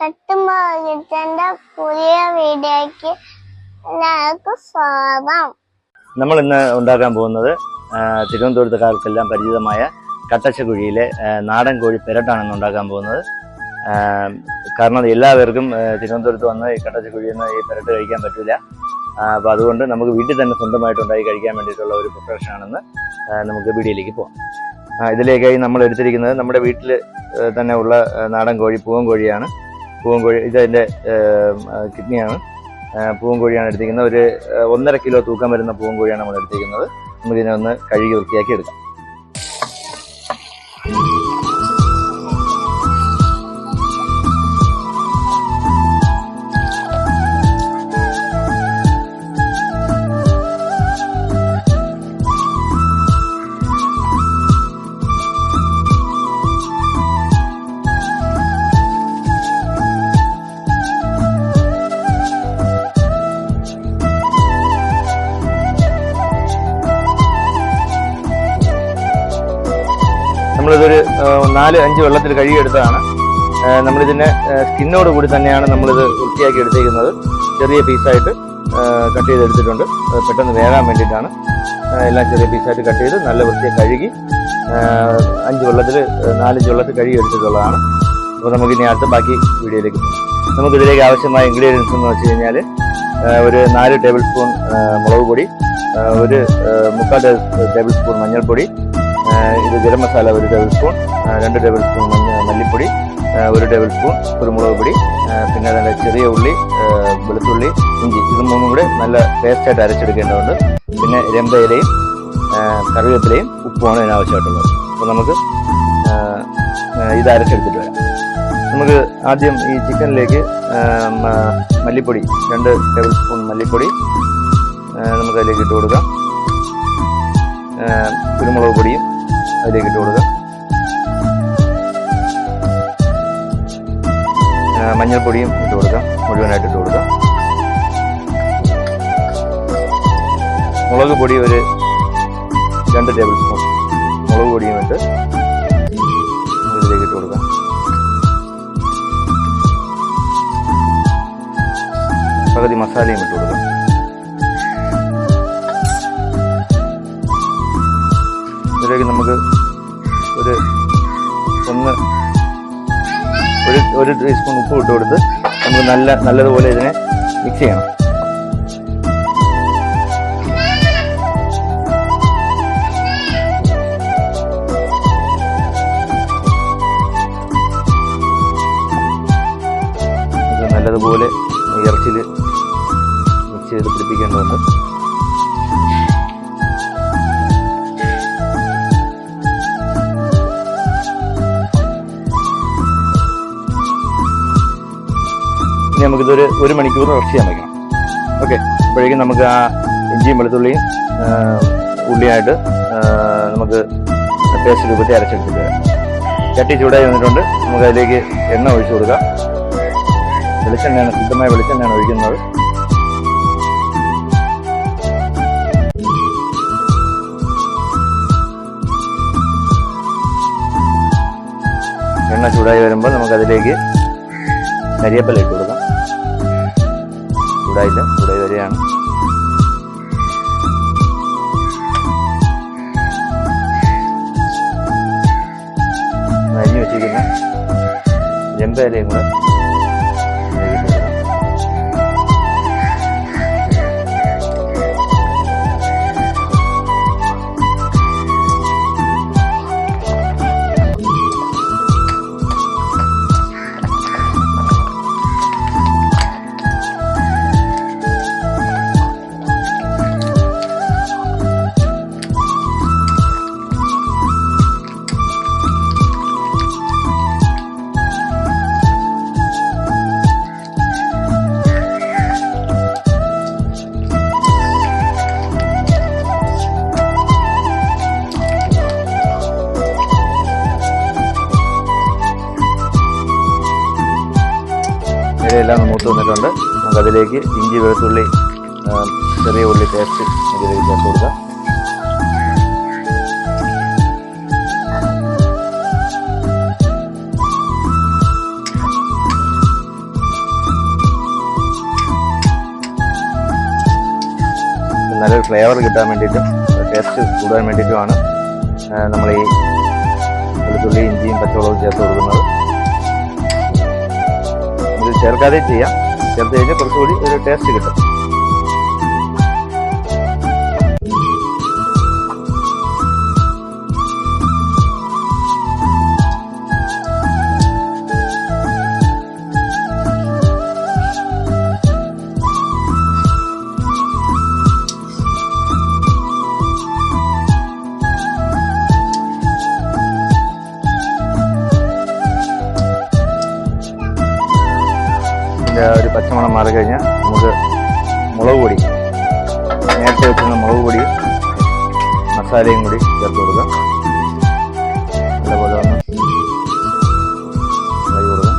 തട്ടുമാകിച്ചന്റെ പുതിയ വീഡിയോയ്ക്ക് എല്ലാവർക്കും സ്വാഗതം. നമ്മൾ ഇന്ന് ഉണ്ടാക്കാൻ പോകുന്നത് തിരുവനന്തപുരത്തുകാർക്കെല്ലാം പരിചിതമായ കട്ടച്ചക്കുഴിയിലെ നാടൻ കോഴി പെരട്ടാണ് ഉണ്ടാക്കാൻ പോകുന്നത്. കാരണം എല്ലാവർക്കും തിരുവനന്തപുരത്ത് വന്ന് ഈ കട്ടച്ചക്കുഴിയിൽ നിന്ന് ഈ പെരട്ട് കഴിക്കാൻ പറ്റില്ല. അപ്പോൾ അതുകൊണ്ട് നമുക്ക് വീട്ടിൽ തന്നെ സ്വന്തമായിട്ട് ഉണ്ടാക്കി കഴിക്കാൻ വേണ്ടിയിട്ടുള്ള ഒരു പ്രിപ്പറേഷൻ ആണെന്ന് നമുക്ക് വീഡിയോയിലേക്ക് പോകാം. ഇതിലേക്കായി നമ്മൾ എടുത്തിരിക്കുന്നത് നമ്മുടെ വീട്ടിൽ തന്നെ ഉള്ള നാടൻ കോഴി പൂവൻ കോഴിയാണ്. പൂവൻ കോഴി ഇതതിൻ്റെ കിഡ്നിയാണ്. പൂവൻ കോഴിയാണ് എടുത്തിരിക്കുന്നത്. ഒരു 1.5 കിലോ തൂക്കം വരുന്ന പൂവൻ കോഴിയാണ് നമ്മൾ എടുത്തിരിക്കുന്നത്. നമുക്കിതിനെ ഒന്ന് കഴുകി വൃത്തിയാക്കി എടുക്കാം. നമ്മളിതൊരു 4-5 വെള്ളത്തിൽ കഴുകിയെടുത്തതാണ്. നമ്മളിതിനെ സ്കിന്നോട് കൂടി തന്നെയാണ് നമ്മളിത് വൃത്തിയാക്കി എടുത്തേക്കുന്നത്. ചെറിയ പീസായിട്ട് കട്ട് ചെയ്തെടുത്തിട്ടുണ്ട്. പെട്ടെന്ന് വേകാൻ വേണ്ടിയിട്ടാണ് എല്ലാം ചെറിയ പീസായിട്ട് കട്ട് ചെയ്ത് നല്ല വൃത്തിയായി കഴുകി 4-5 വെള്ളത്തിൽ കഴുകി എടുത്തിട്ടുള്ളതാണ്. അപ്പോൾ നമുക്കിനി അടുത്ത ബാക്കി വീഡിയോയിലേക്ക് പോകാം. നമുക്കിതിലേക്ക് ആവശ്യമായ ഇൻഗ്രീഡിയൻസ് എന്ന് വെച്ച് കഴിഞ്ഞാൽ ഒരു 4 ടേബിൾ സ്പൂൺ മുളക് പൊടി, ഒരു 3/4 ടേബിൾ സ്പൂൺ മഞ്ഞൾപ്പൊടി, ഇത് garam masala 1 table spoon, 2 table spoon മല്ലിപ്പൊടി, 1 ടേബിൾ സ്പൂൺ കുരുമുളക് പൊടി, പിന്നെ അതിൻ്റെ ചെറിയ ഉള്ളി, വെളുത്തുള്ളി, ഇഞ്ചി, ഇത് മൂന്നും കൂടെ നല്ല പേസ്റ്റായിട്ട് അരച്ചെടുക്കേണ്ടതുണ്ട്. പിന്നെ രമ്പയിലയും കറിവേപ്പിലയും ഉപ്പുമാണ് ഇതിനാവശ്യമായിട്ടുള്ളത്. അപ്പോൾ നമുക്ക് ഇത് അരച്ചെടുത്തിട്ട് വരാം. നമുക്ക് ആദ്യം ഈ ചിക്കനിലേക്ക് മല്ലിപ്പൊടി 2 ടേബിൾ സ്പൂൺ മല്ലിപ്പൊടി നമുക്കതിലേക്ക് ഇട്ട് കൊടുക്കാം. കുരുമുളക് പൊടിയും അതിലേക്ക് ഇട്ട് കൊടുക്കാം. മഞ്ഞൾപ്പൊടിയും ഇട്ട് കൊടുക്കാം. മുഴുവനായിട്ട് ഇട്ട് കൊടുക്കാം. മുളക് പൊടി ഒരു 2 ടേബിൾ സ്പൂൺ മുളക് പൊടിയും ഇട്ട് ഇതിലേക്ക് ഇട്ട് കൊടുക്കാം. പകുതി മസാലയും ഇട്ട് കൊടുക്കാം. ഇതിലേക്ക് നമുക്ക് ഒരു ടീസ്പൂൺ ഉപ്പ് ഇട്ട് കൊടുത്ത് നമുക്ക് നല്ലതുപോലെ ഇതിനെ മിക്സ് ചെയ്യണം. നല്ലതുപോലെ ഇറച്ചിയിൽ മിക്സ് ചെയ്ത് പിടിപ്പിക്കേണ്ടതുണ്ട്. നമുക്കിതൊരു 1 മണിക്കൂർ റെസ്റ്റ് ചെയ്യാൻ വയ്ക്കണം. ഓക്കെ, അപ്പോഴേക്കും നമുക്ക് ആ ഇഞ്ചിയും വെളുത്തുള്ളിയും ഉള്ളിയായിട്ട് നമുക്ക് പേസ്റ്റ് രൂപത്തിൽ അരച്ചെടുത്തിട്ട് വരാം. ചട്ടി ചൂടായി വന്നിട്ടുണ്ട്. നമുക്ക് അതിലേക്ക് എണ്ണ ഒഴിച്ചു കൊടുക്കാം. വെളിച്ചെണ്ണയാണ്, ശുദ്ധമായ വെളിച്ചെണ്ണയാണ് ഒഴിക്കുന്നത്. എണ്ണ ചൂടായി വരുമ്പോൾ നമുക്കതിലേക്ക് കരിവേപ്പില ഇട്ട് കൊടുക്കാം. ചൂടായി വരികയാണ്. അരിഞ്ഞു വെച്ചിരിക്കുന്ന ചെമ്പയിലയും കൂടെ എല്ലാം മൂത്ത് വന്നിട്ടുണ്ട്. നമുക്കതിലേക്ക് ഇഞ്ചി വെളുത്തുള്ളി ചെറിയ ഉള്ളി പേസ്റ്റ് ഇതിലേക്ക് ചേർത്ത് കൊടുക്കാം. ഫ്ലേവർ കിട്ടാൻ വേണ്ടിയിട്ടും ടേസ്റ്റ് കൂടാൻ വേണ്ടിയിട്ടുമാണ് നമ്മൾ ഈ വെളുത്തുള്ളി ഇഞ്ചിയും പച്ചമുളകും ചേർത്ത് കൊടുക്കുന്നത്. ഇത് ചേർക്കാതെ ചെയ്യാം, ചേർത്ത് കഴിഞ്ഞാൽ കുറച്ചുകൂടി ഒരു ടേസ്റ്റ് കിട്ടും. ഒരു പച്ചമണം മാറി കഴിഞ്ഞാൽ നമുക്ക് മുളക് പൊടി, നേരത്തെ വെച്ചിരുന്ന മുളക് പൊടി മസാലയും കൂടി ചേർത്ത് കൊടുക്കാം. നല്ലപോലെ ഒന്ന് ഇളകി കൊടുക്കാം.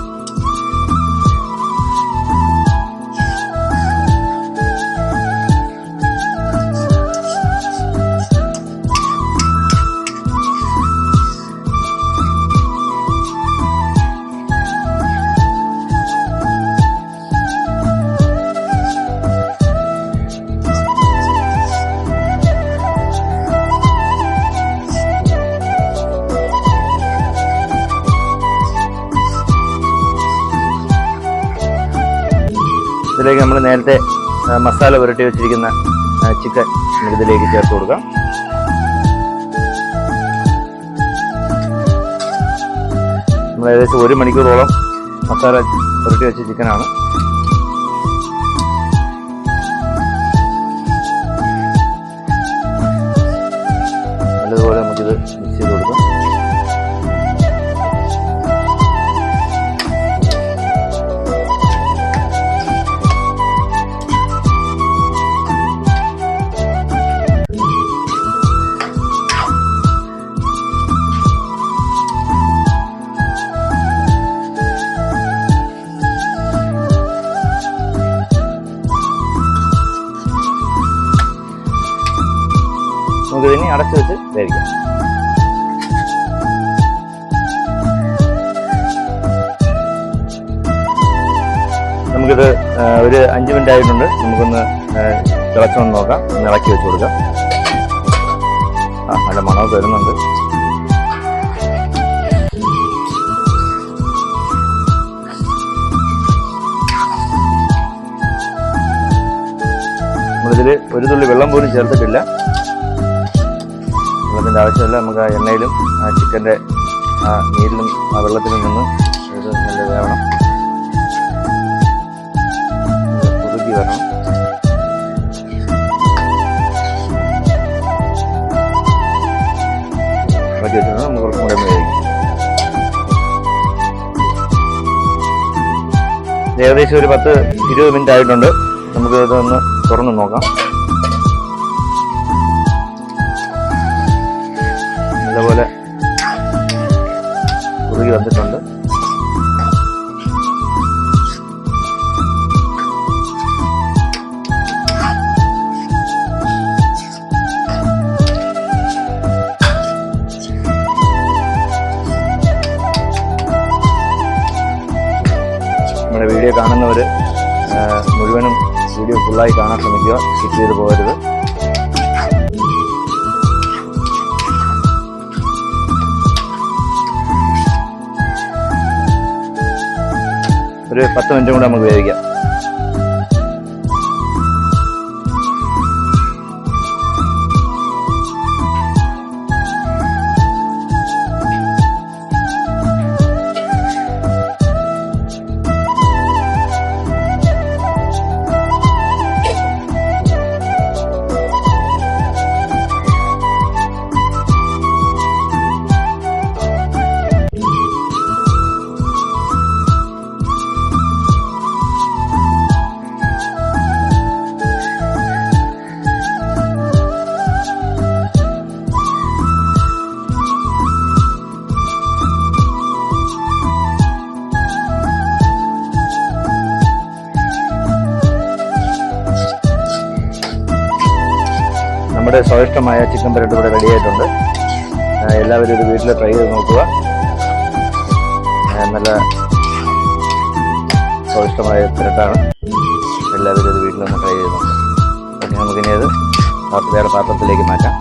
ഇതിലേക്ക് നമ്മൾ നേരത്തെ മസാല പുരട്ടി വെച്ചിരിക്കുന്ന ചിക്കൻ ഇതിലേക്ക് ചേർത്ത് കൊടുക്കാം. നമ്മൾ ഏകദേശം 1 മണിക്കൂറോളം മസാല പുരട്ടി വെച്ച ചിക്കനാണ്. നല്ലതുപോലെ നമുക്കിത് മിക്സ് ചെയ്ത് കൊടുക്കാം. നമുക്കിതിനെ അടച്ചു വെച്ച് വേവിക്കാം. നമുക്കിത് ഒരു 5 മിനിറ്റ് ആയിട്ടുണ്ട്. നമുക്കൊന്ന് തിളച്ചൊന്ന് നോക്കാം. ഒന്ന് ഇളക്കി വെച്ച് കൊടുക്കാം. നല്ല മണമൊക്കെ വരുന്നുണ്ട്. നമ്മളിതിൽ ഒരു തുള്ളി വെള്ളം പോലും ചേർത്തിട്ടില്ല. വെള്ളത്തിൻ്റെ ആവശ്യമില്ല. നമുക്ക് ആ എണ്ണയിലും ആ ചിക്കൻ്റെ ആ നീരിലും ആ വെള്ളത്തിലും നിന്ന് ഇത് നല്ല വേവണം, കുറുകി വരണം. ഇളക്കി വെച്ചിട്ട് നമുക്ക് കുറച്ചും കൂടെ വേവിക്കും. ഏകദേശം ഒരു 10-20 മിനിറ്റ് ആയിട്ടുണ്ട്. നമുക്ക് ഇതൊന്ന് തുറന്ന് നോക്കാം. നല്ലപോലെ കുറുകി വന്നിട്ടുണ്ട്. നമ്മുടെ വീഡിയോ കാണുന്നവർ മുഴുവനും വീഡിയോ ഫുള്ളായി കാണാൻ ശ്രമിക്കുക, സ്കിപ്പ് ചെയ്ത് പോകരുത്. ഒരു 10 മിനിറ്റും കൂടെ നമുക്ക് വേവിക്കാം. നമ്മുടെ സ്വാദിഷ്ടമായ ചിക്കൻ ബ്രെഡ് ഇവിടെ റെഡി ആയിട്ടുണ്ട്. എല്ലാവരും ഇത് വീട്ടിൽ ട്രൈ ചെയ്ത് നോക്കുക. നല്ല സ്വാദിഷ്ടമായ ബ്രെഡാണ്. എല്ലാവരും ഇത് വീട്ടിലൊന്ന് ട്രൈ ചെയ്ത് നോക്കുക. നമുക്കിനി അത് വേറെ പാത്രത്തിലേക്ക് മാറ്റാം.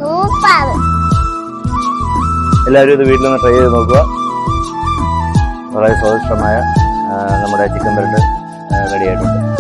സൂപ്പർ. എല്ലാവരും ഇത് വീട്ടിൽ നിന്ന് ട്രൈ ചെയ്ത് നോക്കുക. വളരെ സ്വാദിഷ്ടമായ നമ്മുടെ ചിക്കൻ ബ്രെഡ് റെഡി ആയിട്ടുണ്ട്.